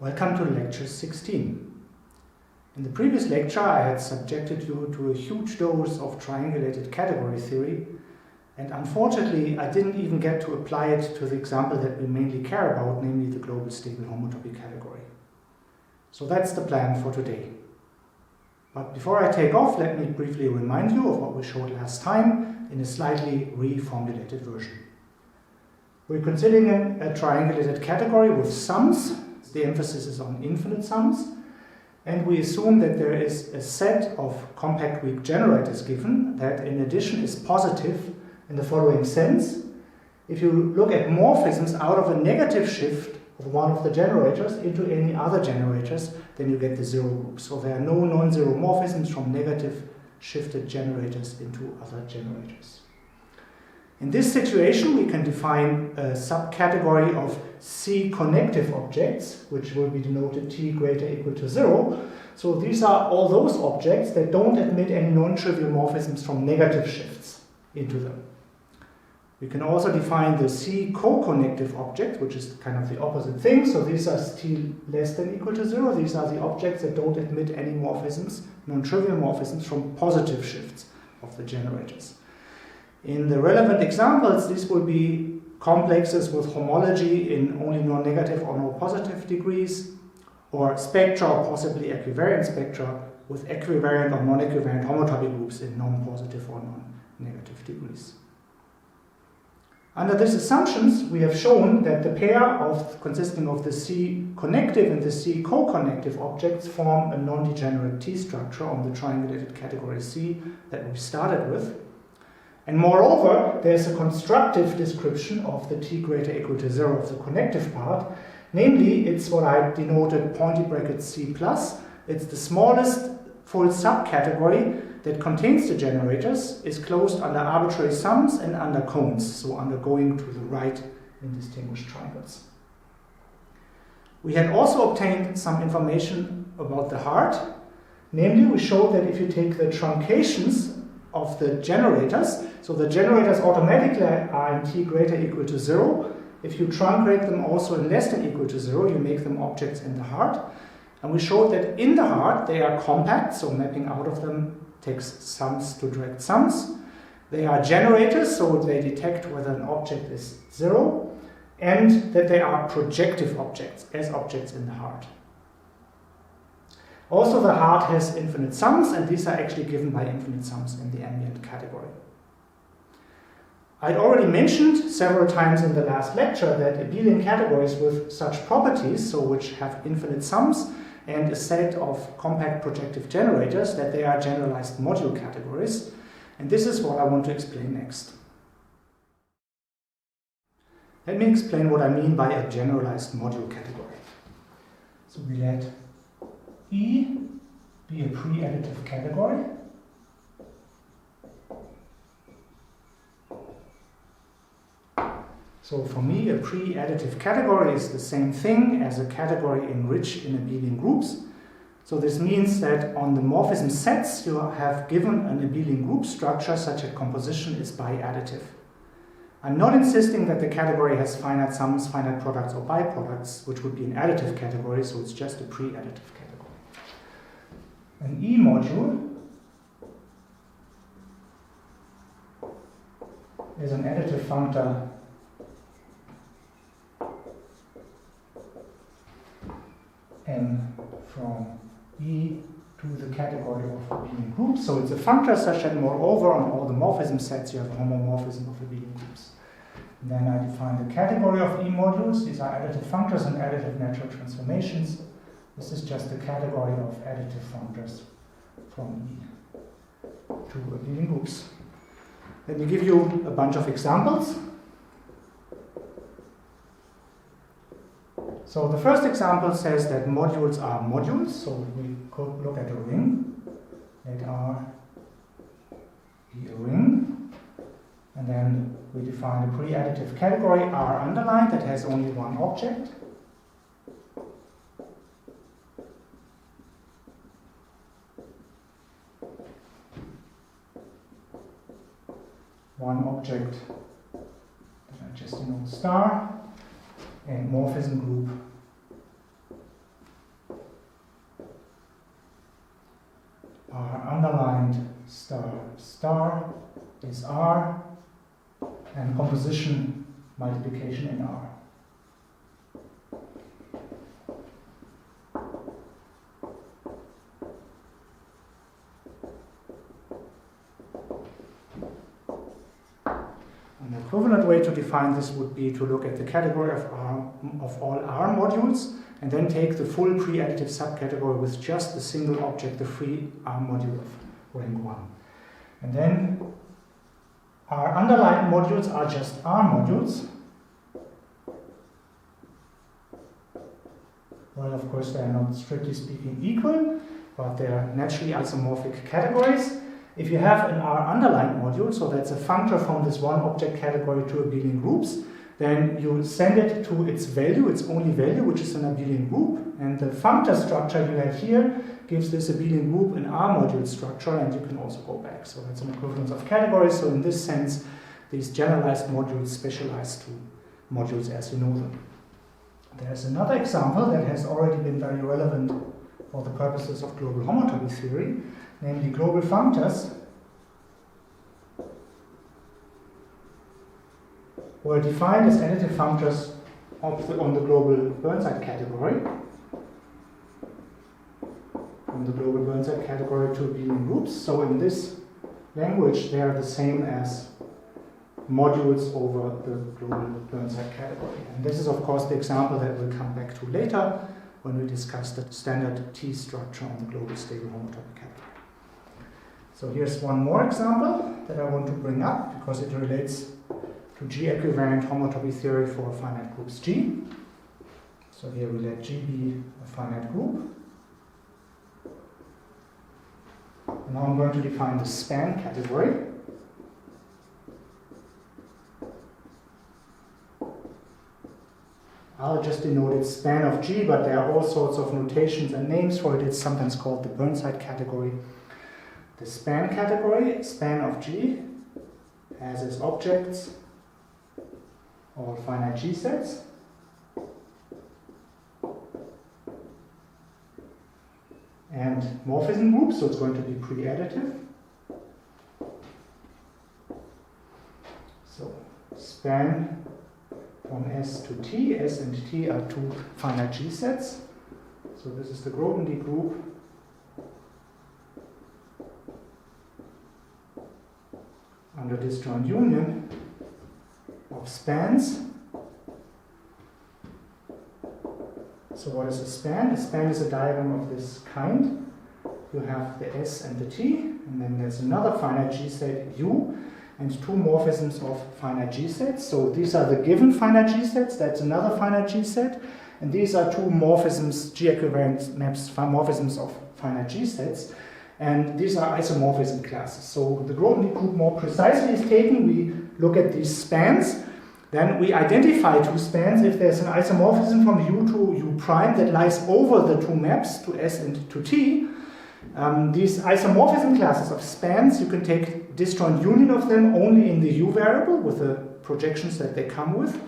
Welcome to lecture 16. In the previous lecture I had subjected you to a huge dose of triangulated category theory, and unfortunately I didn't even get to apply it to the example that we mainly care about, namely the global stable homotopy category. So that's the plan for today. But before I take off, let me briefly remind you of what we showed last time in a slightly reformulated version. We're considering a triangulated category with sums. The emphasis is on infinite sums. And we assume that there is a set of compact weak generators given that in addition is positive in the following sense. If you look at morphisms out of a negative shift of one of the generators into any other generators, then you get the zero group. So there are no non-zero morphisms from negative shifted generators into other generators. In this situation, we can define a subcategory of C-connective objects, which will be denoted T greater equal to 0. So these are all those objects that don't admit any non-trivial morphisms from negative shifts into them. We can also define the C-coconnective object, which is kind of the opposite thing. So these are T less than equal to 0. These are the objects that don't admit any morphisms, non-trivial morphisms from positive shifts of the generators. In the relevant examples, these will be complexes with homology in only non-negative or no positive degrees, or spectra or possibly equivariant spectra with equivariant or non-equivariant homotopy groups in non-positive or non-negative degrees. Under these assumptions, we have shown that the pair consisting of the C-connective and the C-coconnective objects form a non-degenerate T structure on the triangulated category C that we started with. And moreover, there's a constructive description of the T greater equal to 0 of the connective part. Namely, it's what I denoted pointy bracket C+. It's the smallest full subcategory that contains the generators, is closed under arbitrary sums and under cones, so under going to the right in distinguished triangles. We had also obtained some information about the heart. Namely, we showed that if you take the truncations of the generators, so the generators automatically are in T greater equal to 0. If you truncate them also in less than equal to 0, you make them objects in the heart. And we showed that in the heart they are compact, so mapping out of them takes sums to direct sums. They are generators, so they detect whether an object is 0, and that they are projective objects, as objects in the heart. Also, the heart has infinite sums, and these are actually given by infinite sums in the ambient category. I'd already mentioned several times in the last lecture that abelian categories with such properties, so which have infinite sums and a set of compact projective generators, that they are generalized module categories. And this is what I want to explain next. Let me explain what I mean by a generalized module category. So we let E be a pre-additive category. So for me, a pre-additive category is the same thing as a category enriched in abelian groups. So this means that on the morphism sets you have given an abelian group structure such that composition is biadditive. I'm not insisting that the category has finite sums, finite products, or biproducts, which would be an additive category, so it's just a pre-additive category. An E module is an additive functor n from E to the category of abelian groups. So it's a functor such that moreover on all the morphism sets you have a homomorphism of abelian groups. And then I define the category of E modules. These are additive functors and additive natural transformations. This is just the category of additive functors from E to abelian groups. Let me give you a bunch of examples. So the first example says that modules are modules. So we could look at a ring. Let R be a ring. And then we define a pre-additive category R underlined that has only one object. One object that I just denote star, and morphism group star star is R, and composition multiplication in R. An equivalent way to define this would be to look at the category of all R modules and then take the full pre-additive subcategory with just the single object, the free R module of rank 1. And then our underlined modules are just R modules. Well, of course, they are not strictly speaking equal, but they are naturally isomorphic categories. If you have an R underlined module, so that's a functor from this one object category to abelian groups, then you send it to its value, its only value, which is an abelian group, and the functor structure you have here gives this abelian group an R module structure, and you can also go back. So that's an equivalence of categories. So in this sense, these generalized modules specialize to modules as you know them. There's another example that has already been very relevant for the purposes of global homotopy theory, namely global functors, were defined as additive functors on the global Burnside category, from the global Burnside category to abelian groups. So in this language, they are the same as modules over the global Burnside category. And this is, of course, the example that we'll come back to later when we discuss the standard T structure on the global stable homotopy category. So here's one more example that I want to bring up because it relates to G-equivariant homotopy theory for finite groups G. So here we let G be a finite group. And now I'm going to define the span category. I'll just denote it span of G, but there are all sorts of notations and names for it. It's sometimes called the Burnside category. The span category, span of G, has its objects all finite G sets. And morphism groups, so it's going to be pre-additive. So span from S to T. S and T are two finite G sets. So this is the Grothendieck group under disjoint union of spans. So what is a span? A span is a diagram of this kind. You have the S and the T, and then there's another finite G set U, and two morphisms of finite G sets. So these are the given finite G sets, that's another finite G set, and these are two morphisms, G-equivariant maps, morphisms of finite G sets, and these are isomorphism classes. So the Grothendieck group more precisely is taken. We look at these spans, then we identify two spans if there's an isomorphism from U to U prime that lies over the two maps to S and to T. These isomorphism classes of spans, you can take disjoint union of them only in the U variable with the projections that they come with.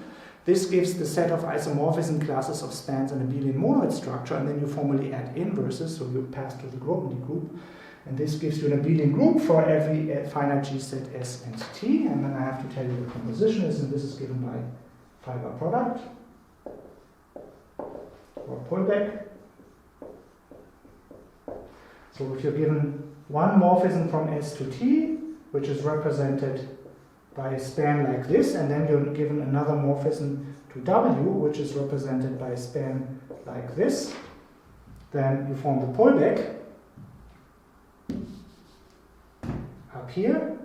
This gives the set of isomorphism classes of spans an abelian monoid structure, and then you formally add inverses, so you pass to the Grothendieck group. And this gives you an abelian group for every finite G set S and T, and then I have to tell you the composition is, and this is given by fiber product or pullback. So if you're given one morphism from S to T, which is represented by a span like this, and then you're given another morphism to W, which is represented by a span like this, then you form the pullback. Up here,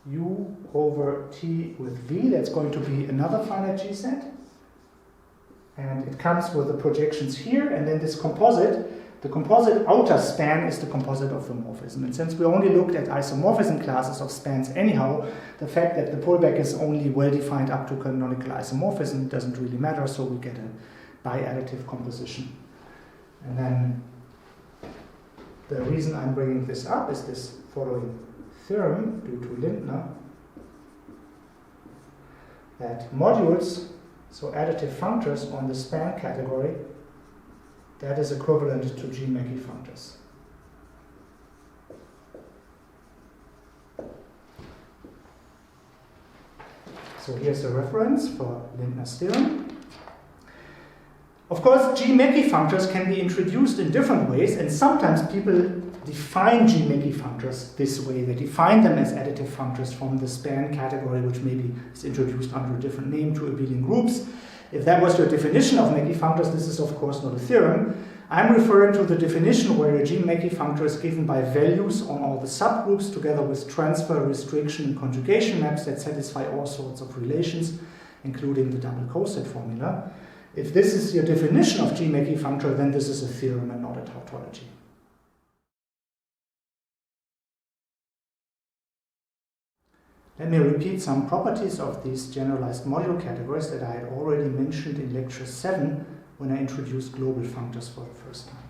U over T with V, that's going to be another finite G set. And it comes with the projections here, and then this composite, the composite outer span is the composite of the morphism. And since we only looked at isomorphism classes of spans anyhow, the fact that the pullback is only well defined up to canonical isomorphism doesn't really matter, so we get a bi-additive composition. And then the reason I'm bringing this up is this following theorem due to Lindner, that modules, so additive functors on the span category, that is equivalent to G Mackey functors. So here's a reference for Lindner's theorem. Of course, G-Mackey functors can be introduced in different ways, and sometimes people define G-Mackey functors this way. They define them as additive functors from the span category, which maybe is introduced under a different name to abelian groups. If that was your definition of Mackey functors, this is of course not a theorem. I'm referring to the definition where a G-Mackey functor is given by values on all the subgroups together with transfer, restriction, and conjugation maps that satisfy all sorts of relations, including the double coset formula. If this is your definition of G-Mackey functor, then this is a theorem and not a tautology. Let me repeat some properties of these generalized module categories that I had already mentioned in lecture 7 when I introduced global functors for the first time.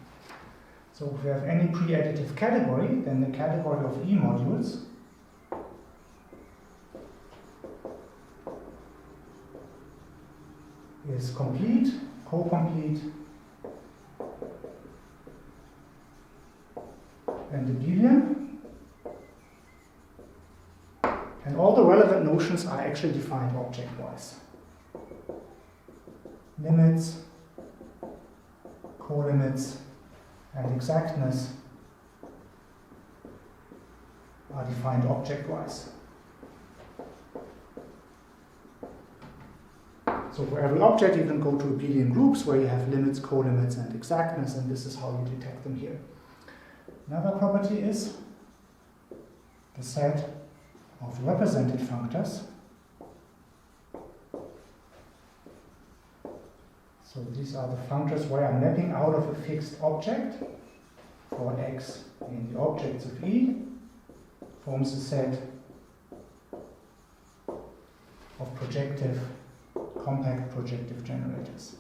So if we have any pre-additive category, then the category of E modules is complete, co-complete, and abelian. And all the relevant notions are actually defined object-wise. Limits, co-limits, and exactness are defined object-wise. So for every object you can go to abelian groups where you have limits, co-limits, and exactness, and this is how you detect them here. Another property is the set of represented functors. So these are the functors where I'm mapping out of a fixed object for x in the objects of E, forms a set of projective, compact projective generators.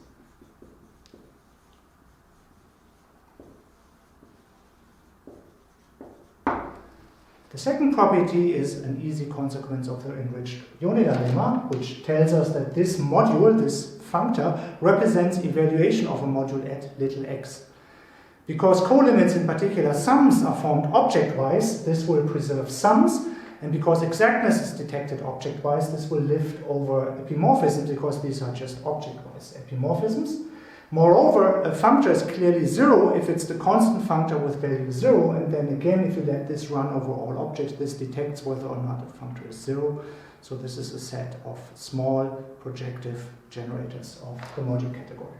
The second property is an easy consequence of the enriched unit lemma, which tells us that this module, this functor, represents evaluation of a module at little x. Because co-limits, in particular sums, are formed object-wise, this will preserve sums, and because exactness is detected object-wise, this will lift over epimorphisms, because these are just object-wise epimorphisms. Moreover, a functor is clearly 0 if it's the constant functor with value 0, and then again, if you let this run over all objects, this detects whether or not a functor is 0. So this is a set of small projective generators of the module category.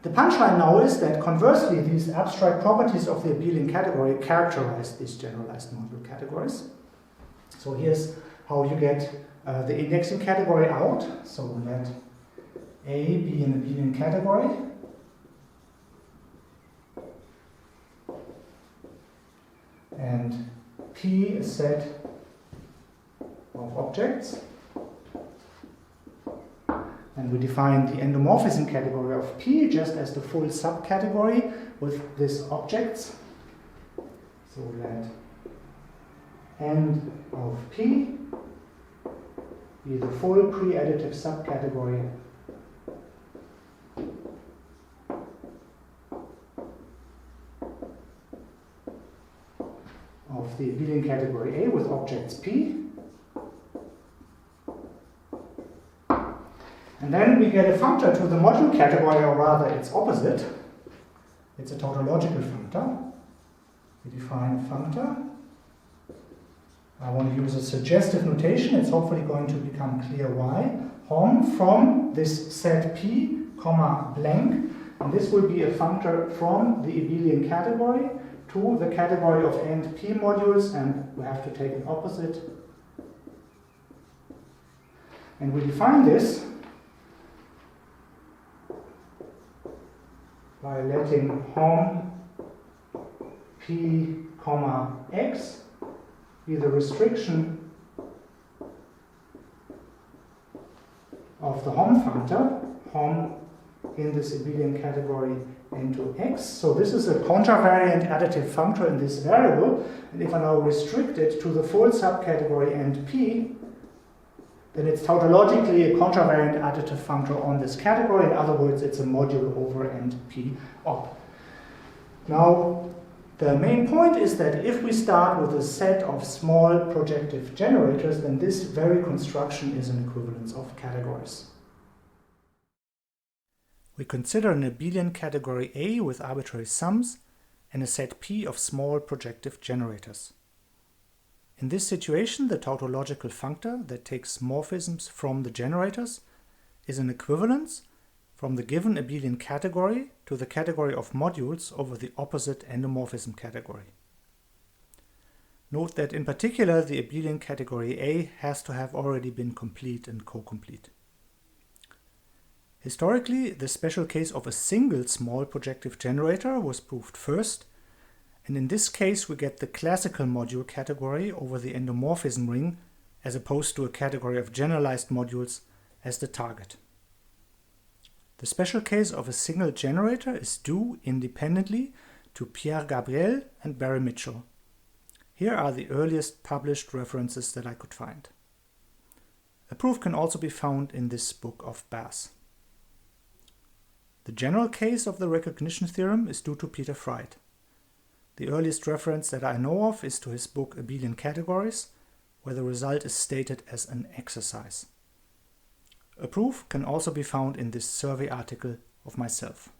The punchline now is that conversely, these abstract properties of the abelian category characterize these generalized module categories. So here's how you get the indexing category out. So let A be an abelian category. And P a set of objects. And we define the endomorphism category of P just as the full subcategory with these objects. So let N of P be the full pre-additive subcategory of the abelian category A with objects P. And then we get a functor to the module category, or rather its opposite. It's a tautological functor. We define a functor. I want to use a suggestive notation. It's hopefully going to become clear why. Hom from this set P, comma blank. And this will be a functor from the abelian category to the category of end P modules, and we have to take an opposite. And we define this by letting hom P, comma x be the restriction of the hom functor, hom in this abelian category into x. So this is a contravariant additive functor in this variable, and if I now restrict it to the full subcategory end P, then it's tautologically a contravariant additive functor on this category. In other words, it's a module over end P op. Now, The main point is that if we start with a set of small projective generators, then this very construction is an equivalence of categories. We consider an abelian category A with arbitrary sums and a set P of small projective generators. In this situation, the tautological functor that takes morphisms from the generators is an equivalence from the given abelian category to the category of modules over the opposite endomorphism category. Note that in particular the abelian category A has to have already been complete and co-complete. Historically, the special case of a single small projective generator was proved first, and in this case we get the classical module category over the endomorphism ring as opposed to a category of generalized modules as the target. The special case of a single generator is due independently to Pierre Gabriel and Barry Mitchell. Here are the earliest published references that I could find. A proof can also be found in this book of Bass. The general case of the recognition theorem is due to Peter Freyd. The earliest reference that I know of is to his book Abelian Categories, where the result is stated as an exercise. A proof can also be found in this survey article of myself.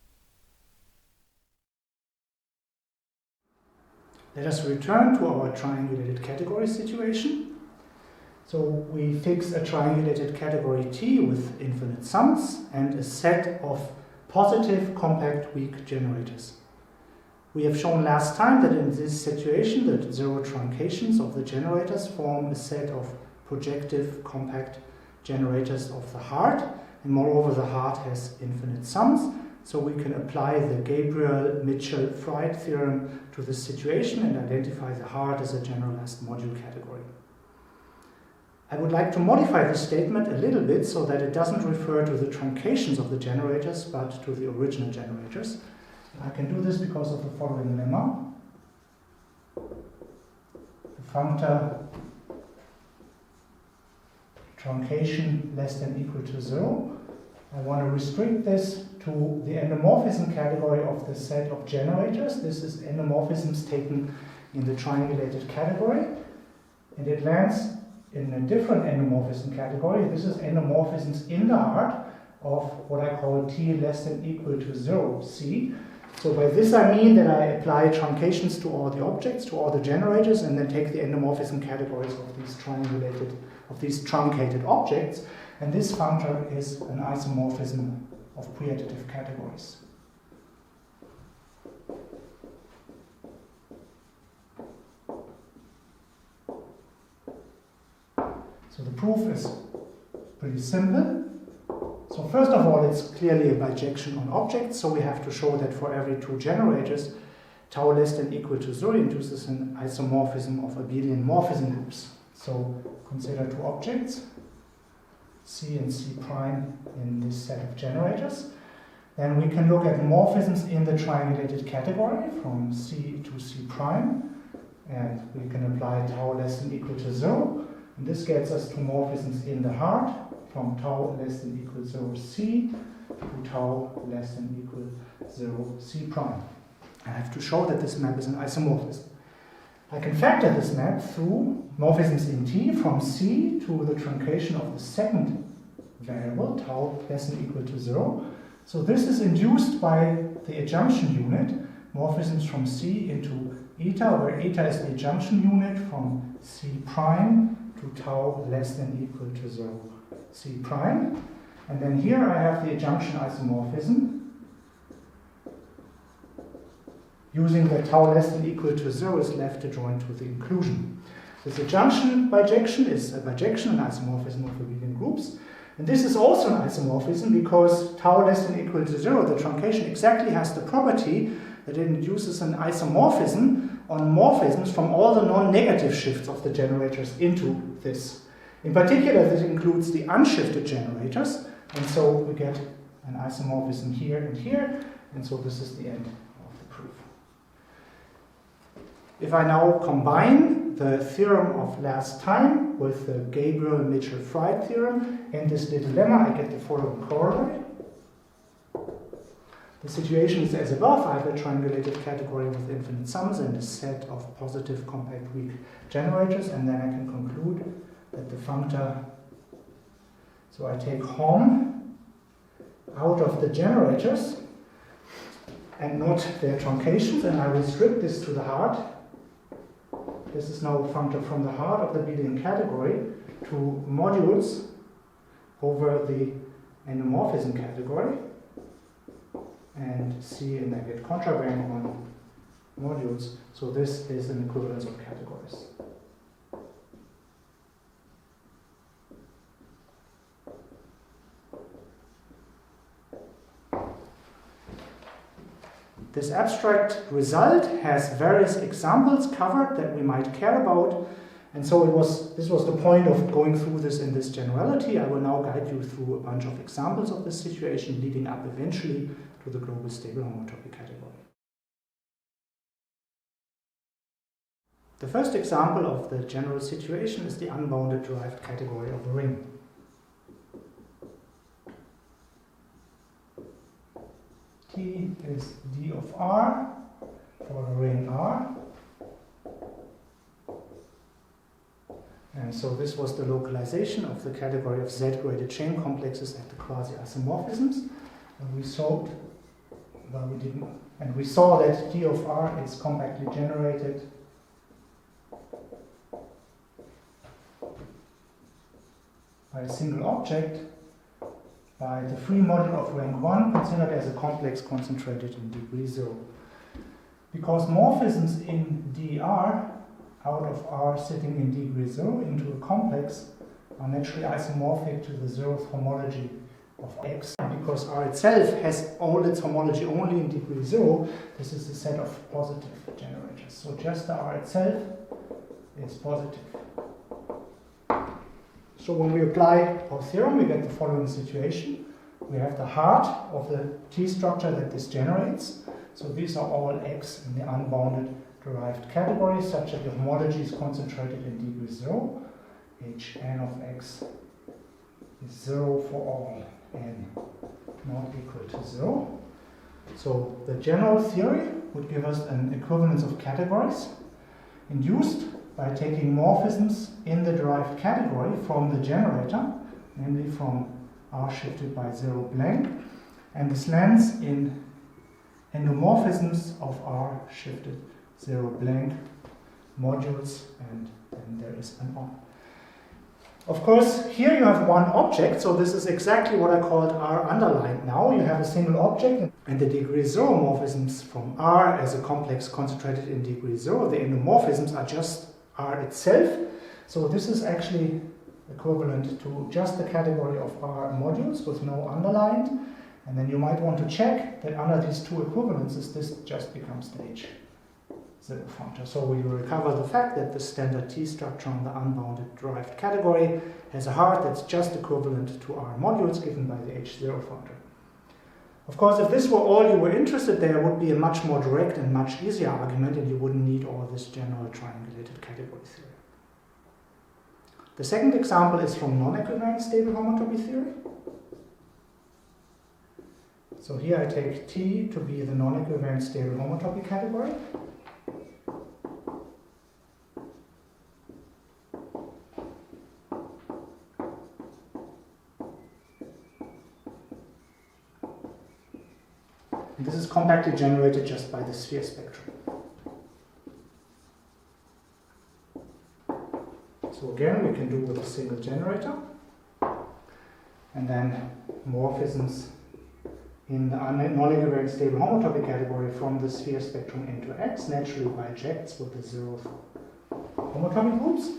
Let us return to our triangulated category situation. So we fix a triangulated category T with infinite sums and a set of positive compact weak generators. We have shown last time that in this situation the zero truncations of the generators form a set of projective compact generators of the heart, and moreover the heart has infinite sums, so we can apply the Gabriel-Mitchell-Freyd theorem to this situation and identify the heart as a generalized module category. I would like to modify this statement a little bit so that it doesn't refer to the truncations of the generators but to the original generators. I can do this because of the following lemma. The functor truncation less than equal to 0. I want to restrict this to the endomorphism category of the set of generators. This is endomorphisms taken in the triangulated category, and it lands in a different endomorphism category. This is endomorphisms in the heart of what I call T less than equal to 0 C. So by this I mean that I apply truncations to all the objects, to all the generators, and then take the endomorphism categories of these truncated objects, and this functor is an isomorphism of pre-additive categories. So the proof is pretty simple. So first of all, it's clearly a bijection on objects, so we have to show that for every two generators, tau less than equal to 0 induces an isomorphism of abelian morphism groups. So consider two objects, C and C prime in this set of generators. Then we can look at morphisms in the triangulated category from C to C prime, and we can apply tau less than equal to 0. And this gets us to morphisms in the heart from tau less than equal to 0 C to tau less than equal to 0 C prime. I have to show that this map is an isomorphism. I can factor this map through morphisms in T from C to the truncation of the second variable, tau less than equal to 0. So this is induced by the adjunction unit, morphisms from C into eta, where eta is the adjunction unit from C prime to tau less than equal to 0 C prime. And then here I have the adjunction isomorphism using the tau less than equal to 0 is left adjoint to the inclusion. This adjunction bijection is a bijection, an isomorphism of abelian groups. And this is also an isomorphism because tau less than equal to 0, the truncation exactly has the property that it induces an isomorphism on morphisms from all the non-negative shifts of the generators into this. In particular, this includes the unshifted generators, and so we get an isomorphism here and here, and so this is the end of the proof. If I now combine the theorem of last time with the Gabriel-Mitchell-Freyd theorem and this little lemma, I get the following corollary. The situation is as above. I have a triangulated category with infinite sums and a set of positive compact weak generators, and then I can conclude that the functor, so I take hom out of the generators and not their truncations, and I restrict this to the heart. This is now a functor from the heart of the Boolean category to modules over the endomorphism category. And see, and I get contraband on modules. So this is an equivalence of categories. This abstract result has various examples covered that we might care about. And so this was the point of going through this in this generality. I will now guide you through a bunch of examples of this situation, leading up eventually to the global stable homotopy category. The first example of the general situation is the unbounded derived category of a ring. T is d of R for the ring R. And so this was the localization of the category of Z-graded chain complexes at the quasi-isomorphisms. And we saw, well, we didn't, and we saw that D of R is compactly generated by a single object by the free module of rank 1 considered as a complex concentrated in degree 0. Because morphisms in dr out of R sitting in degree 0 into a complex are naturally isomorphic to the zeroth homology of X. And because R itself has all its homology only in degree 0, this is a set of positive generators. So just the R itself is positive. So when we apply our theorem, we get the following situation. We have the heart of the T structure that this generates. So these are all X in the unbounded derived category, such that the homology is concentrated in degree 0. Hn of X is 0 for all n not equal to 0. So the general theory would give us an equivalence of categories induced by taking morphisms in the derived category from the generator, namely from R shifted by 0 blank, and this lands in endomorphisms of R shifted 0 blank modules, and then there is an on. Of course, here you have one object, so this is exactly what I called R underlined now. You have a single object, and the degree 0 morphisms from R as a complex concentrated in degree 0, the endomorphisms are just R itself. So this is actually equivalent to just the category of R modules with no underlined. And then you might want to check that under these two equivalences, this just becomes the H0 functor. So we will recover the fact that the standard T structure on the unbounded derived category has a heart that's just equivalent to R modules given by the H0 functor. Of course, if this were all you were interested, there would be a much more direct and much easier argument, and you wouldn't need all this general triangulated category theory. The second example is from non-equivariant stable homotopy theory. So here I take T to be the non-equivariant stable homotopy category. And this is compactly generated just by the sphere spectrum. So again, we can do with a single generator, and then morphisms in the non-equivariant stable homotopy category from the sphere spectrum into X, naturally bijects with the zeroth homotopy groups.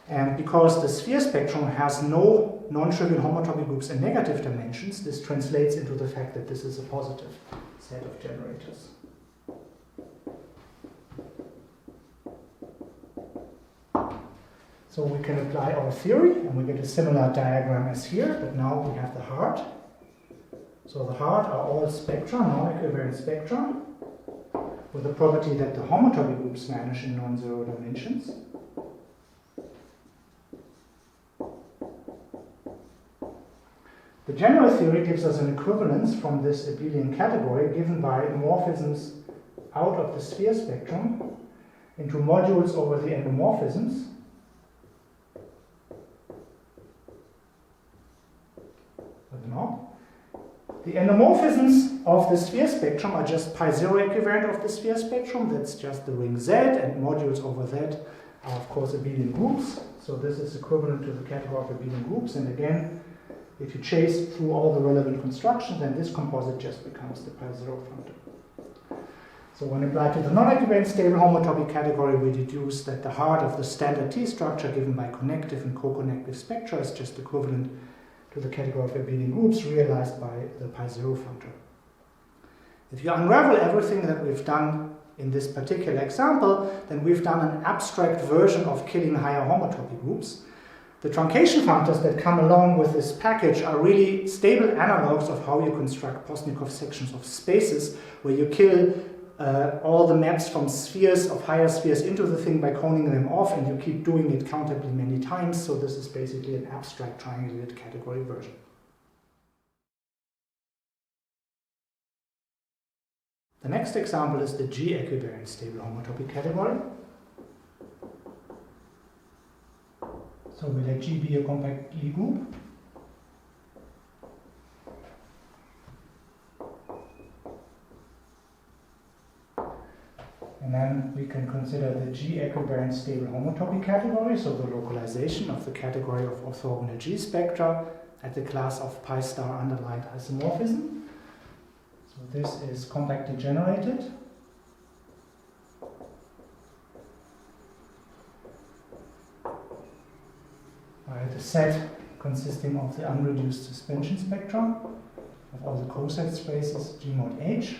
And because the sphere spectrum has no non-trivial homotopy groups in negative dimensions, this translates into the fact that this is a positive set of generators. So we can apply our theory, and we get a similar diagram as here, but now we have the heart. So the heart are all spectra, non-equivariant spectra, with the property that the homotopy groups vanish in non-zero dimensions. The general theory gives us an equivalence from this abelian category given by morphisms out of the sphere spectrum into modules over the endomorphisms. The endomorphisms of the sphere spectrum are just pi0 equivariant of the sphere spectrum. That's just the ring Z, and modules over Z are of course abelian groups. So this is equivalent to the category of abelian groups. And again, if you chase through all the relevant constructions, then this composite just becomes the pi0 functor. So when applied to the non-equivariant stable homotopy category, we deduce that the heart of the standard T structure given by connective and coconnective spectra is just equivalent to the category of abelian groups realized by the pi0 functor. If you unravel everything that we've done in this particular example, then we've done an abstract version of killing higher homotopy groups. The truncation functors that come along with this package are really stable analogs of how you construct Postnikov sections of spaces, where you kill all the maps from spheres of higher spheres into the thing by coning them off, and you keep doing it countably many times. So this is basically an abstract triangulated category version. The next example is the G-equivariant stable homotopy category. So we let G be a compact Lie group. And then we can consider the G-equivariant stable homotopy category, so the localization of the category of orthogonal G spectra at the class of pi star underlined isomorphism. So this is compactly generated. By the set consisting of the unreduced suspension spectra of all the coset spaces G mod H,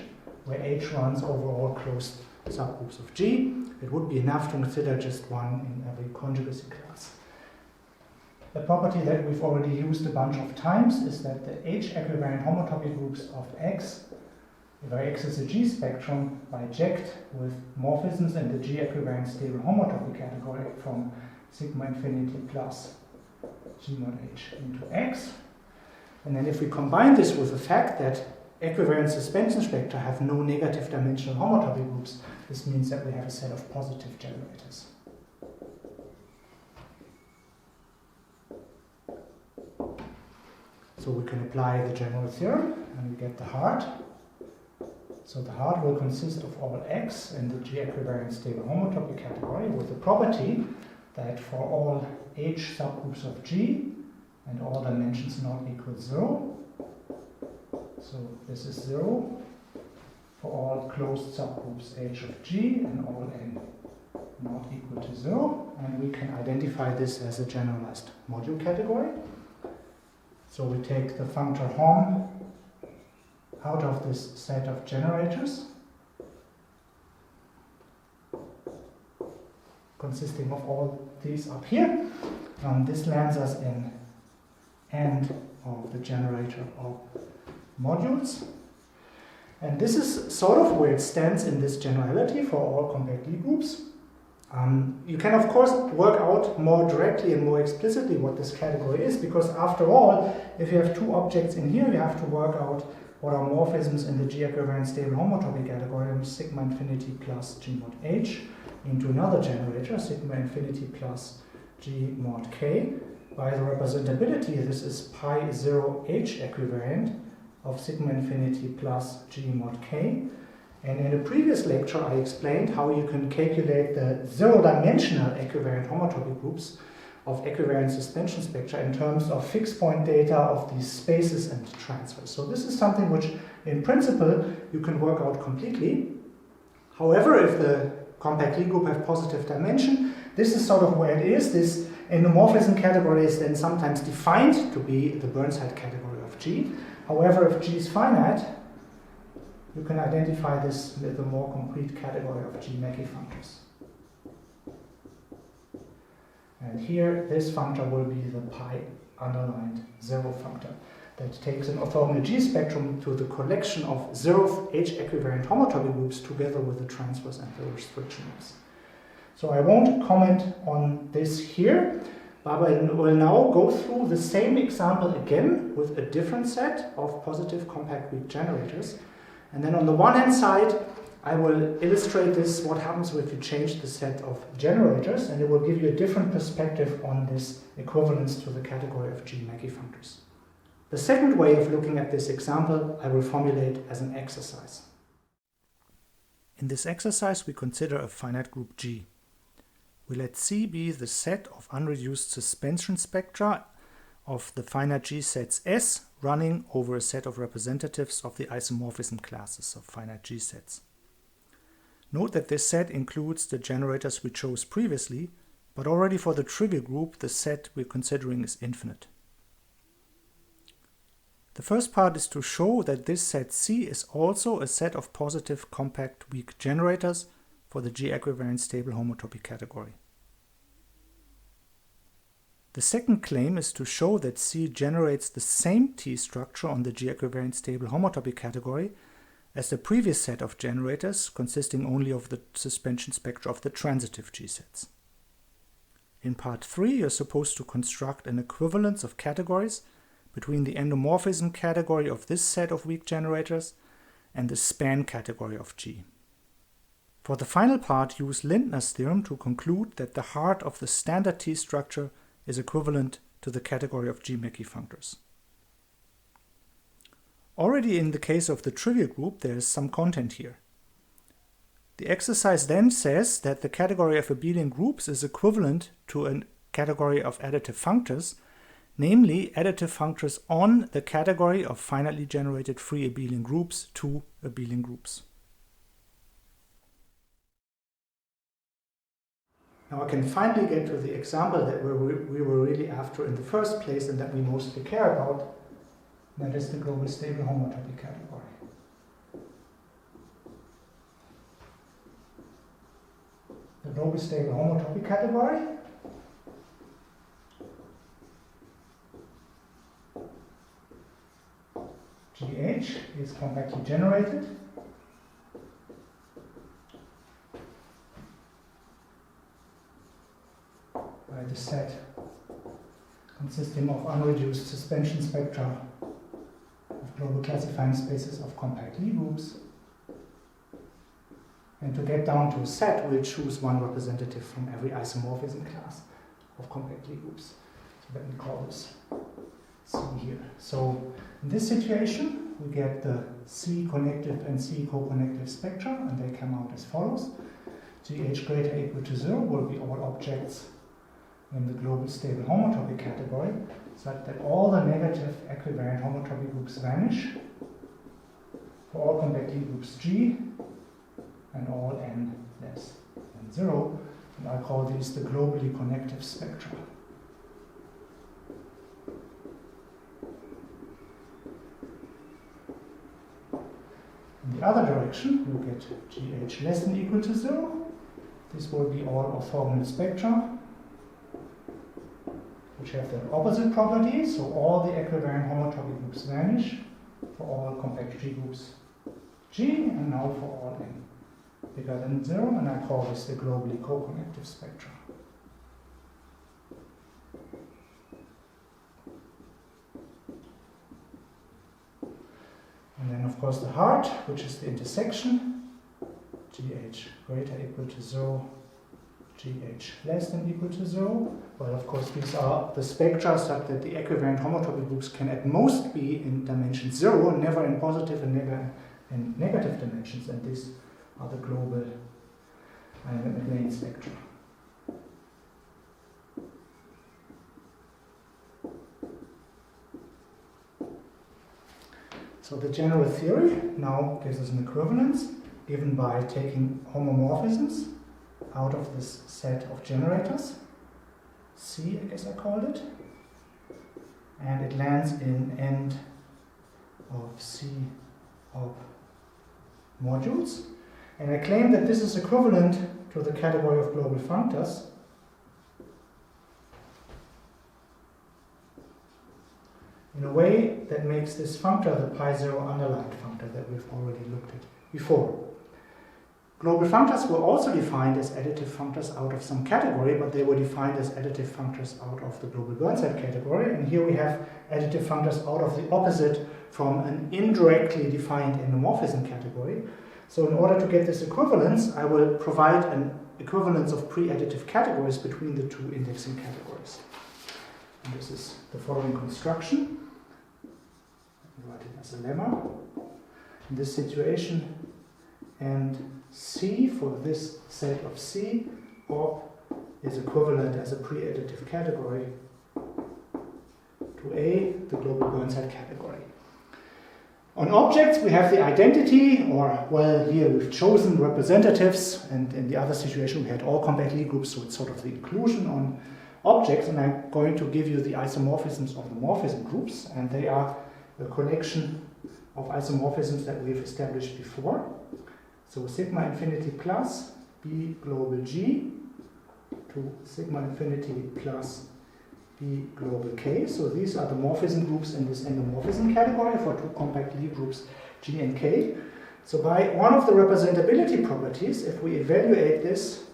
where H runs over all closed subgroups of G. It would be enough to consider just one in every conjugacy class. The property that we've already used a bunch of times is that the H-equivariant homotopy groups of X, where X is a G spectrum, biject with morphisms in the G-equivariant stable homotopy category from sigma infinity plus G mod H into X. And then if we combine this with the fact that equivariant suspension spectra have no negative dimensional homotopy groups, this means that we have a set of positive generators. So we can apply the general theorem and we get the heart. So the heart will consist of all X in the G-equivariant stable homotopy category with the property that for all H subgroups of G and all dimensions not equal 0, so this is 0 for all closed subgroups H of G and all n not equal to 0, and we can identify this as a generalized module category. So we take the functor hom out of this set of generators consisting of all these up here. This lands us in end of the generator of modules. And this is sort of where it stands in this generality for all compact Lie groups. You can of course work out more directly and more explicitly what this category is, because after all, if you have two objects in here, you have to work out what are morphisms in the G-equivariant stable homotopy category, sigma infinity plus G mod H, into another generator, sigma infinity plus G mod K. By the representability, this is pi 0 H equivariant of sigma infinity plus G mod K. And in a previous lecture, I explained how you can calculate the zero-dimensional equivariant homotopy groups of equivariant suspension spectra in terms of fixed point data of these spaces and transfers. So this is something which, in principle, you can work out completely. However, if the compact Lie group have positive dimension, this is sort of where it is. This endomorphism category is then sometimes defined to be the Burnside category of G. However, if G is finite, you can identify this with a more concrete category of G Mackey functors. And here, this functor will be the pi underlined 0 functor that takes an orthogonal G spectrum to the collection of 0th H equivariant homotopy groups together with the transfers and the restriction maps. So I won't comment on this here. But we'll now go through the same example again with a different set of positive compact weak generators. And then on the one hand side, I will illustrate this, what happens if you change the set of generators, and it will give you a different perspective on this equivalence to the category of G-Mackey functors. The second way of looking at this example I will formulate as an exercise. In this exercise we consider a finite group G. We let C be the set of unreduced suspension spectra of the finite G sets S running over a set of representatives of the isomorphism classes of finite G sets. Note that this set includes the generators we chose previously, but already for the trivial group the set we're considering is infinite. The first part is to show that this set C is also a set of positive compact weak generators for the G-equivariant stable homotopy category. The second claim is to show that C generates the same T structure on the G-equivariant stable homotopy category as the previous set of generators consisting only of the suspension spectra of the transitive G sets. In part 3 you're supposed to construct an equivalence of categories between the endomorphism category of this set of weak generators and the span category of G. For the final part, use Lindner's theorem to conclude that the heart of the standard T structure is equivalent to the category of G-Mackey functors. Already in the case of the trivial group, there is some content here. The exercise then says that the category of abelian groups is equivalent to a category of additive functors, namely additive functors on the category of finitely generated free abelian groups to abelian groups. Now I can finally get to the example that we were really after in the first place and that we mostly care about, that is the global stable homotopy category. The global stable homotopy category GH is compactly generated by the set consisting of unreduced suspension spectra of global classifying spaces of compact Lie groups. And to get down to a set, we'll choose one representative from every isomorphism class of compact Lie groups. So let me call this C here. So in this situation, we get the C connective and C coconnective spectra, and they come out as follows. GH greater or equal to 0 will be all objects in the global stable homotopy category, such that all the negative equivariant homotopy groups vanish for all compact Lie groups G and all n less than 0, and I call these the globally connective spectra. In the other direction, you get GH less than or equal to 0. This will be all orthogonal spectra, which have the opposite property, so all the equivariant homotopy groups vanish for all compact G groups G, and now for all n bigger than 0, and I call this the globally coconnective spectra. And then, of course, the heart, which is the intersection, GH greater or equal to 0, GH less than or equal to 0. Well, of course, these are the spectra such that the equivariant homotopy groups can at most be in dimension 0, never in positive and never in negative dimensions, and these are the global Eilenberg-MacLane spectra. So the general theory now gives us an equivalence given by taking homomorphisms out of this set of generators, C, I guess I called it, and it lands in end of C of modules. And I claim that this is equivalent to the category of global functors in a way that makes this functor the pi0 underlined functor that we've already looked at before. Global functors were also defined as additive functors out of some category, but they were defined as additive functors out of the global Burnside category. And here we have additive functors out of the opposite from an indirectly defined endomorphism category. So in order to get this equivalence, I will provide an equivalence of pre-additive categories between the two indexing categories. And this is the following construction. Let me write it as a lemma. In this situation, and C for this set of C op is equivalent as a pre-additive category to A, the global Burnside category. On objects, we have the identity, or, well, here we've chosen representatives, and in the other situation we had all compact Lie groups, so it's sort of the inclusion on objects, and I'm going to give you the isomorphisms of the morphism groups, and they are a collection of isomorphisms that we've established before. So sigma infinity plus B global G to sigma infinity plus B global K. So these are the morphism groups in this endomorphism category for two compact Lie groups G and K. So by one of the representability properties, if we evaluate this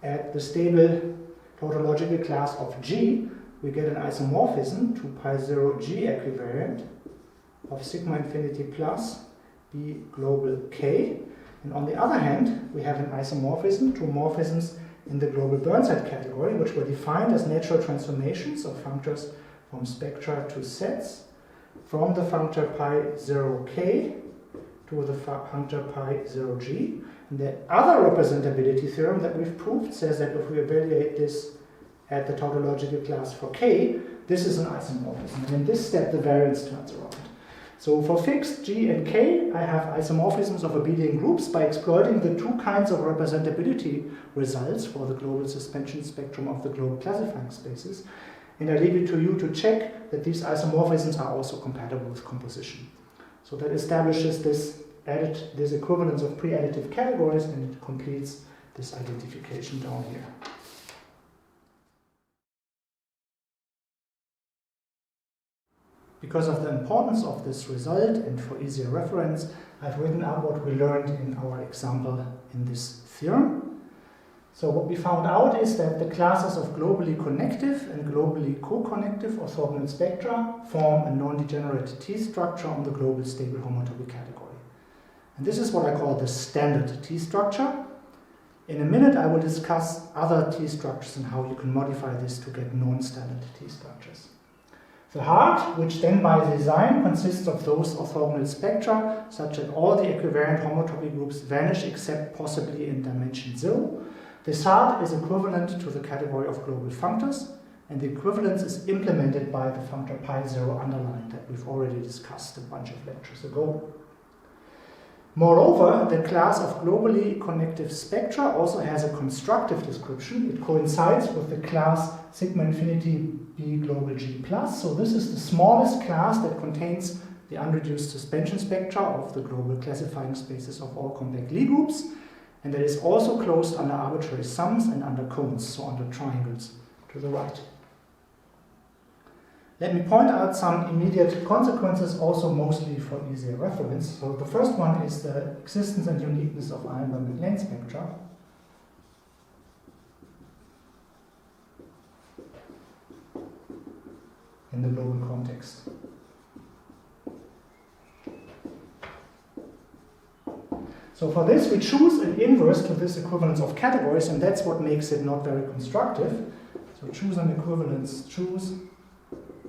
at the stable tautological class of G, we get an isomorphism to pi 0 G-equivariant of sigma infinity plus B global K. And on the other hand, we have an isomorphism to morphisms in the global Burnside category, which were defined as natural transformations of functors from spectra to sets from the functor pi 0k to the functor pi 0g. And the other representability theorem that we've proved says that if we evaluate this at the tautological class for k, this is an isomorphism. And in this step, the variance turns around. So for fixed G and K, I have isomorphisms of abelian groups by exploiting the two kinds of representability results for the global suspension spectrum of the global classifying spaces. And I leave it to you to check that these isomorphisms are also compatible with composition. So that establishes this equivalence of pre-additive categories, and it completes this identification down here. Because of the importance of this result and for easier reference, I've written out what we learned in our example in this theorem. So what we found out is that the classes of globally connective and globally coconnective orthogonal spectra form a non-degenerate T-structure on the global stable homotopy category. And this is what I call the standard T-structure. In a minute I will discuss other T-structures and how you can modify this to get non-standard T-structures. The heart, which then by design consists of those orthogonal spectra such that all the equivariant homotopy groups vanish except possibly in dimension 0. This heart is equivalent to the category of global functors, and the equivalence is implemented by the functor pi 0 underlined that we've already discussed a bunch of lectures ago. Moreover, the class of globally connective spectra also has a constructive description. It coincides with the class sigma infinity B global G plus. So this is the smallest class that contains the unreduced suspension spectra of the global classifying spaces of all compact Lie groups, and that is also closed under arbitrary sums and under cones, so under triangles to the right. Let me point out some immediate consequences, also mostly for easier reference. So the first one is the existence and uniqueness of Eilenberg-MacLane spectra. In the global context. So for this, we choose an inverse to this equivalence of categories, and that's what makes it not very constructive. So choose an equivalence, choose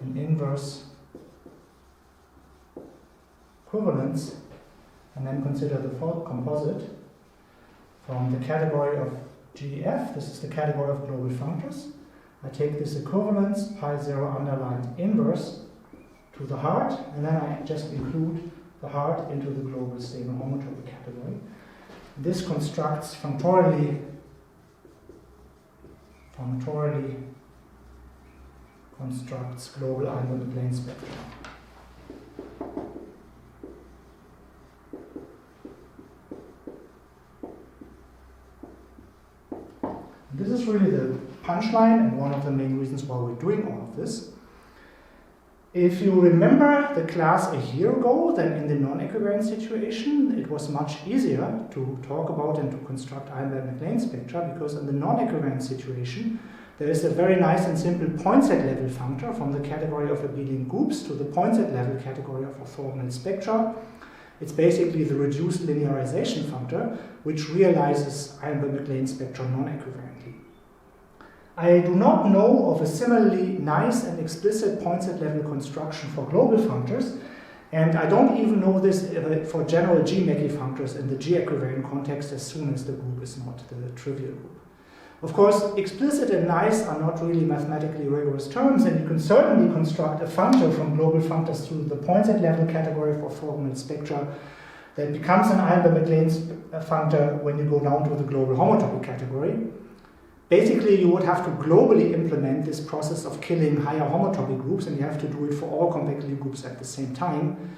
an inverse equivalence, and then consider the composite from the category of GF. This is the category of global functors. I take this equivalence, pi 0 underlined inverse, to the heart, and then I just include the heart into the global stable homotopy category. This constructs functorially constructs global Eilenberg-MacLane spectra. This is really the punchline and one of the main reasons why we're doing all of this. If you remember the class a year ago, then in the non-equivariant situation, it was much easier to talk about and to construct Eilenberg-MacLane spectra, because in the non-equivariant situation, there is a very nice and simple pointset level functor from the category of abelian groups to the pointset level category of orthogonal spectra. It's basically the reduced linearization functor, which realizes Eilenberg-MacLane spectra non-equivariantly. I do not know of a similarly nice and explicit pointset level construction for global functors, and I don't even know this for general G-Mackey functors in the G-equivariant context as soon as the group is not the trivial group. Of course, explicit and nice are not really mathematically rigorous terms, and you can certainly construct a functor from global functors through the pointset level category of orthogonal spectra that becomes an Eilenberg-MacLane functor when you go down to the global homotopy category. Basically, you would have to globally implement this process of killing higher homotopy groups, and you have to do it for all compact Lie groups at the same time.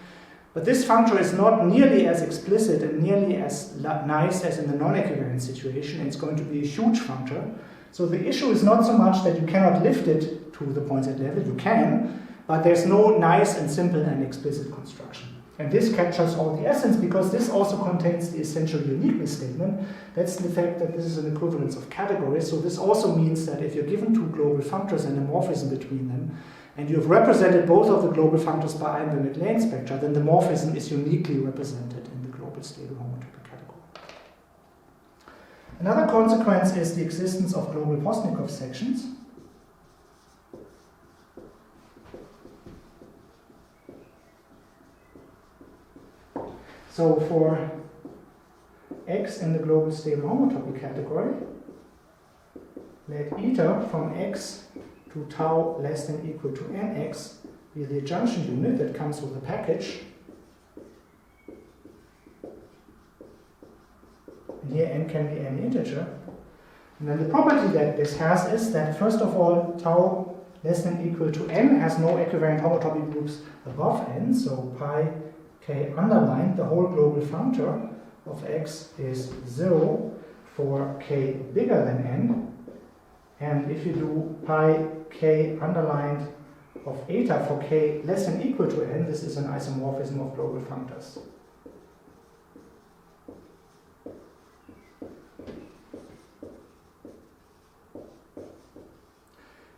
But this functor is not nearly as explicit and nearly as nice as in the non-equivariant situation. It's going to be a huge functor. So the issue is not so much that you cannot lift it to the pointset level. You can, but there's no nice and simple and explicit construction. And this captures all the essence, because this also contains the essential uniqueness statement. That's the fact that this is an equivalence of categories. So this also means that if you're given two global functors and a morphism between them, and you have represented both of the global functors by Eilenberg-MacLane spectra, then the morphism is uniquely represented in the global stable homotopy category. Another consequence is the existence of global Postnikov sections. So for x in the global stable homotopy category, let eta from x to tau less than equal to nx be the adjunction unit that comes with the package. And here n can be any integer. And then the property that this has is that, first of all, tau less than equal to n has no equivariant homotopy groups above n, so pi k underlined, the whole global functor of x is 0 for k bigger than n. And if you do pi k underlined of eta for k less than equal to n, this is an isomorphism of global functors.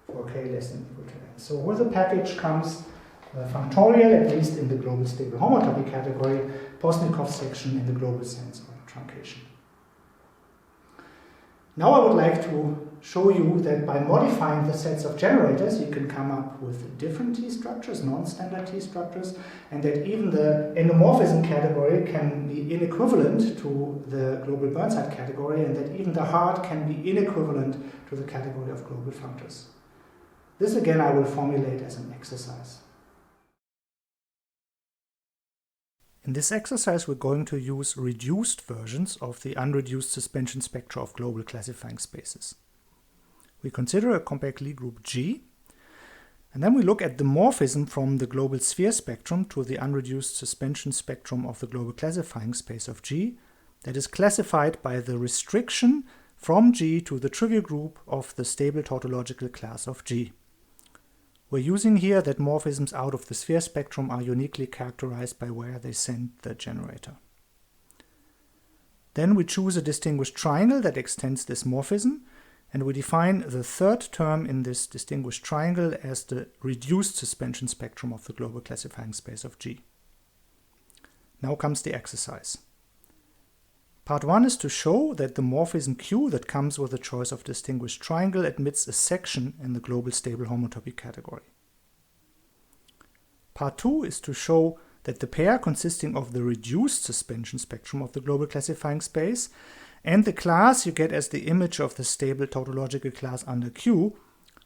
For k less than equal to n. So with the package comes functorial, at least in the global stable homotopy category, Postnikov section in the global sense of truncation. Now I would like to show you that by modifying the sets of generators, you can come up with different T structures, non-standard T structures, and that even the endomorphism category can be inequivalent to the global Burnside category, and that even the hard can be inequivalent to the category of global functors. This again I will formulate as an exercise. In this exercise, we're going to use reduced versions of the unreduced suspension spectra of global classifying spaces. We consider a compact Lie group G, and then we look at the morphism from the global sphere spectrum to the unreduced suspension spectrum of the global classifying space of G, that is classified by the restriction from G to the trivial group of the stable tautological class of G. We're using here that morphisms out of the sphere spectrum are uniquely characterized by where they send the generator. Then we choose a distinguished triangle that extends this morphism, and we define the third term in this distinguished triangle as the reduced suspension spectrum of the global classifying space of G. Now comes the exercise. Part 1 is to show that the morphism Q that comes with the choice of distinguished triangle admits a section in the global stable homotopy category. Part 2 is to show that the pair consisting of the reduced suspension spectrum of the global classifying space and the class you get as the image of the stable tautological class under Q,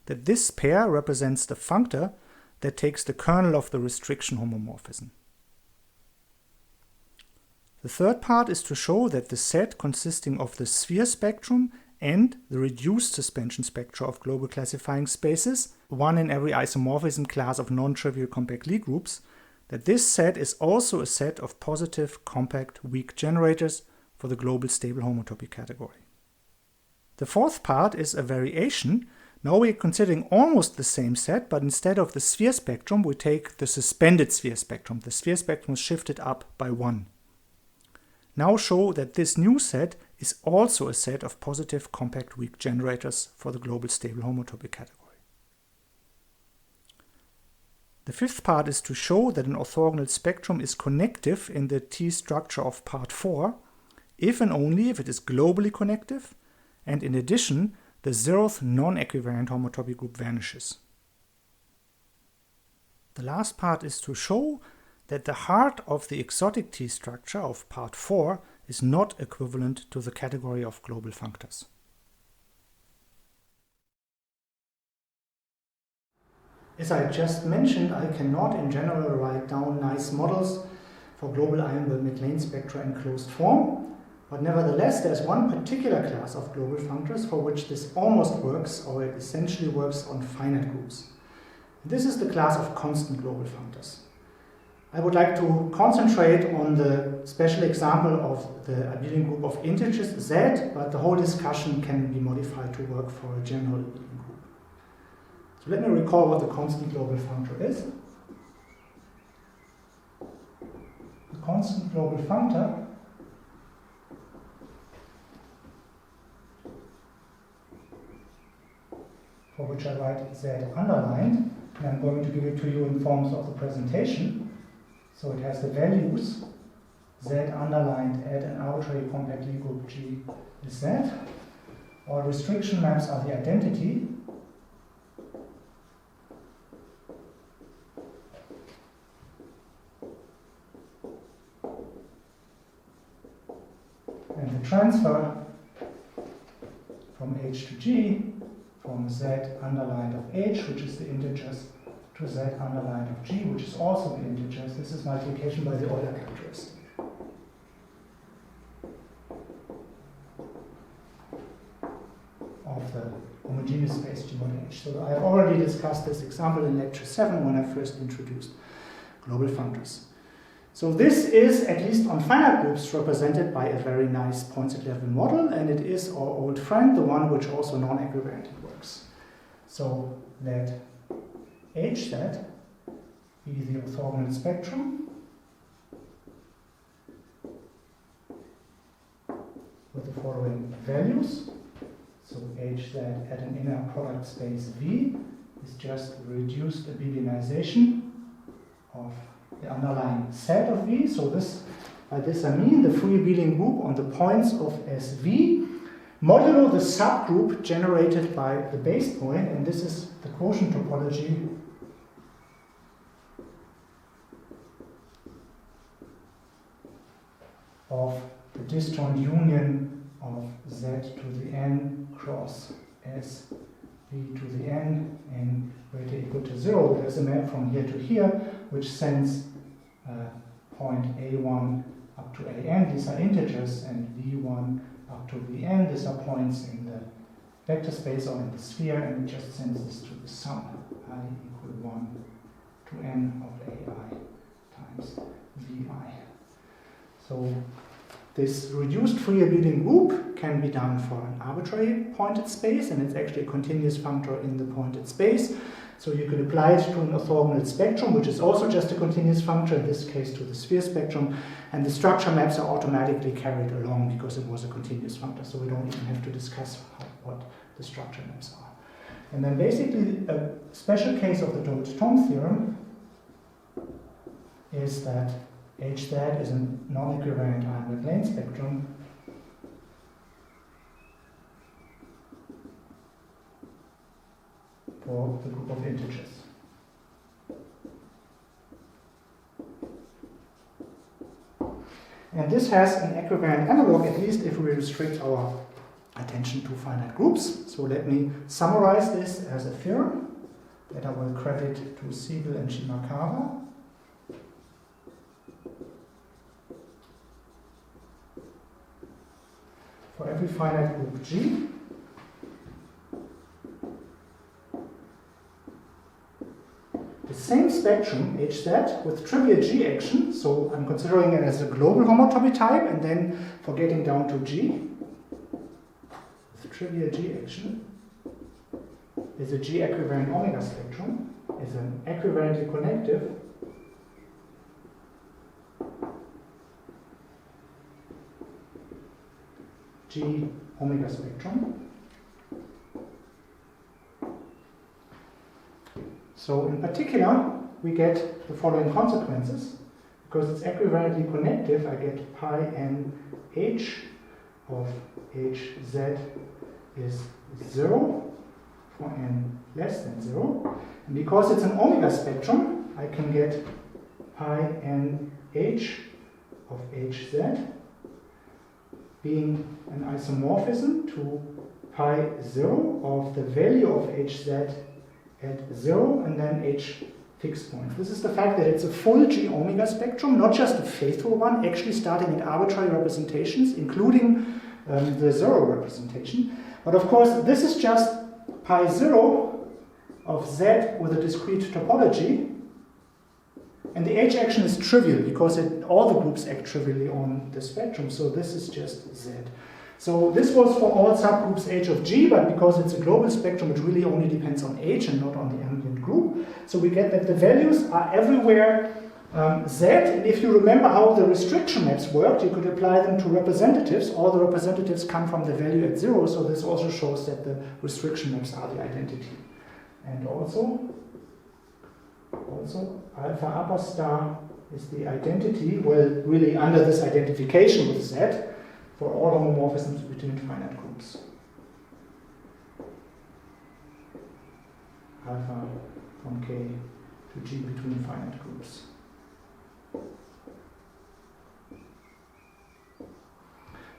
that this pair represents the functor that takes the kernel of the restriction homomorphism. The third part is to show that the set consisting of the sphere spectrum and the reduced suspension spectra of global classifying spaces, one in every isomorphism class of non-trivial compact Lie groups, that this set is also a set of positive compact weak generators for the global stable homotopy category. The fourth part is a variation Now we're considering almost the same set, but instead of the sphere spectrum, we take the suspended sphere spectrum. The sphere spectrum is shifted up by 1. Now show that this new set is also a set of positive compact weak generators for the global stable homotopy category. The fifth part is to show that an orthogonal spectrum is connective in the T structure of part 4, if and only if it is globally connective, and in addition, the 0th non-equivariant homotopy group vanishes. The last part is to show that the heart of the exotic T structure of part 4 is not equivalent to the category of global functors. As I just mentioned, I cannot in general write down nice models for global Eilenberg-MacLane spectra in closed form, but nevertheless there's one particular class of global functors for which this almost works, or it essentially works on finite groups. This is the class of constant global functors. I would like to concentrate on the special example of the abelian group of integers z, but the whole discussion can be modified to work for a general abelian group. So let me recall what the constant global functor is. The constant global functor for which I write z underlined, and I'm going to give it to you in forms of the presentation. So it has the values z underlined at an arbitrary compact Lie group G is z. All restriction maps are the identity. And the transfer from H to G from z underlined of H, which is the integers, to z underlined of G, which is also the integers. This is multiplication by the Euler characteristic. Of the homogeneous space G mod H. So I have already discussed this example in lecture 7 when I first introduced global functors. So this is, at least on finite groups, represented by a very nice poinset level model, and it is our old friend, the one which also non-equivariantly works. So let Hz be the orthogonal spectrum with the following values. So Hz at an inner product space V is just a reduced abelianization of the underlying set of V. So by this I mean the free abelian group on the points of SV modulo the subgroup generated by the base point, and this is the quotient topology of the disjoint union of Z to the N cross S V to the N greater or equal to 0. There's a map from here to here which sends point A1 up to AN. These are integers, and V1 up to Vn. These are points in the vector space or in the sphere, and it just sends this to the sum I equal 1 to N of AI times Vi. So this reduced free abelian group can be done for an arbitrary pointed space, and it's actually a continuous functor in the pointed space. So you could apply it to an orthogonal spectrum, which is also just a continuous functor, in this case to the sphere spectrum, and the structure maps are automatically carried along because it was a continuous functor, so we don't even have to discuss what the structure maps are. And then basically a special case of the Dot-Tom theorem is that Hz is a non-equivariant Eilenberg-MacLane spectrum for the group of integers. And this has an equivariant analog, at least if we restrict our attention to finite groups. So let me summarize this as a theorem that I will credit to Siegel and Shimakawa. For every finite group G, the same spectrum Hz with trivial G action, so I'm considering it as a global homotopy type, and then for getting down to G, with trivial G action, is a G-equivariant omega spectrum, is an equivariantly connective G omega spectrum. So in particular, we get the following consequences. Because it's equivariantly connective, I get pi n h of hz is 0 for n less than 0. And because it's an omega spectrum, I can get pi n h of hz being an isomorphism to pi 0 of the value of hz at 0 and then h fixed point. This is the fact that it's a full G omega spectrum, not just a faithful one, actually starting at arbitrary representations, including the 0 representation. But of course, this is just pi 0 of z with a discrete topology. And the h action is trivial because all the groups act trivially on the spectrum, so this is just z. So this was for all subgroups h of G, but because it's a global spectrum, it really only depends on h and not on the ambient group. So we get that the values are everywhere z, and if you remember how the restriction maps worked, you could apply them to representatives. All the representatives come from the value at 0, so this also shows that the restriction maps are the identity. And also alpha upper star is the identity, well, really under this identification with z, for all homomorphisms between finite groups. Alpha from K to G between finite groups.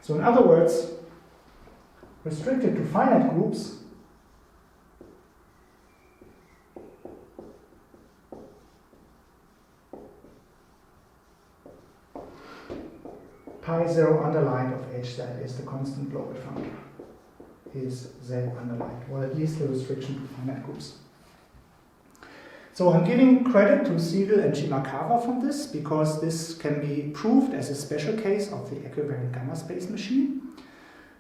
So in other words, restricted to finite groups, pi 0 underlined of hz is the constant global functor, is z underlined, or at least the restriction to finite groups. So I'm giving credit to Siegel and Shimakawa from this, because this can be proved as a special case of the equivariant gamma space machine.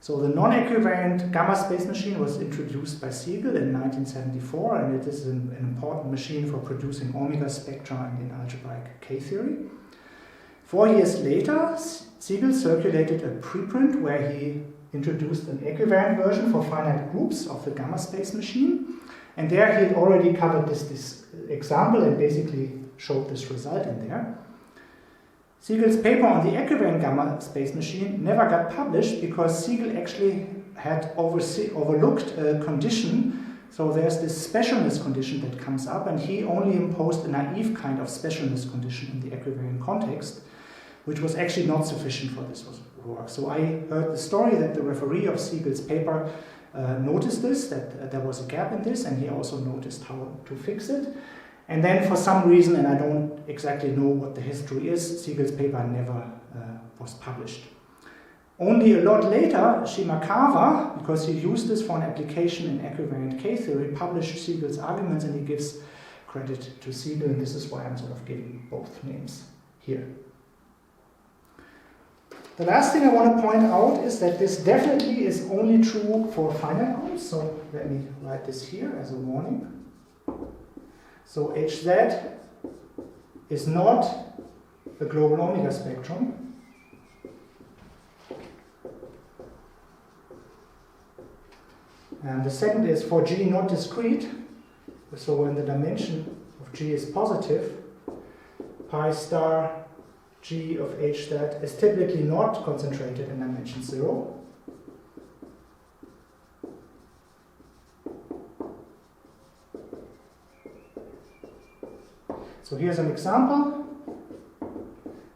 So the non-equivariant gamma space machine was introduced by Siegel in 1974, and it is an important machine for producing omega spectra and in algebraic K-theory. 4 years later, Siegel circulated a preprint where he introduced an equivariant version for finite groups of the gamma space machine. And there he had already covered this example and basically showed this result in there. Siegel's paper on the equivariant gamma space machine never got published because Siegel actually had overlooked a condition. So there's this specialness condition that comes up, and he only imposed a naive kind of specialness condition in the equivariant context, which was actually not sufficient for this work. So I heard the story that the referee of Siegel's paper noticed this, that there was a gap in this, and he also noticed how to fix it. And then for some reason, and I don't exactly know what the history is, Siegel's paper never was published. Only a lot later, Shimakawa, because he used this for an application in equivariant K-theory, published Siegel's arguments, and he gives credit to Siegel, and this is why I'm sort of giving both names here. The last thing I want to point out is that this definitely is only true for finite groups, so let me write this here as a warning. So Hz is not a global omega spectrum. And the second is for G not discrete, so when the dimension of G is positive, pi star G of Hz is typically not concentrated in dimension 0. So here's an example.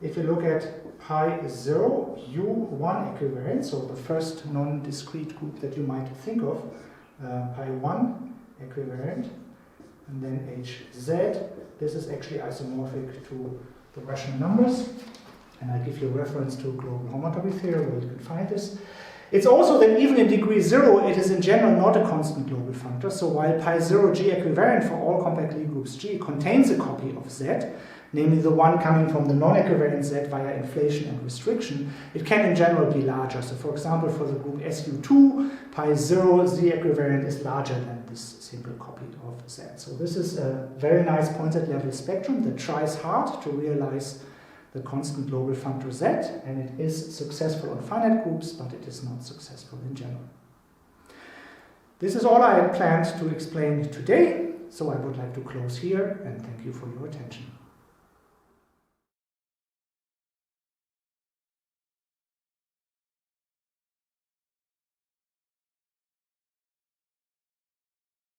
If you look at pi 0, U1 equivariant, so the first non-discrete group that you might think of, pi 1 equivariant, and then Hz, this is actually isomorphic to the rational numbers, and I give you a reference to global homotopy theorem where you can find this. It's also that even in degree 0, it is in general not a constant global functor. So while pi 0 G equivariant for all compact Lie groups G contains a copy of Z, namely the one coming from the non-equivariant Z via inflation and restriction, it can in general be larger. So for example, for the group SU2, pi 0, Z equivariant is larger than this simple copy of Z. So this is a very nice poinset level spectrum that tries hard to realize the constant global functor Z, and it is successful on finite groups, but it is not successful in general. This is all I had planned to explain today, so I would like to close here, and thank you for your attention.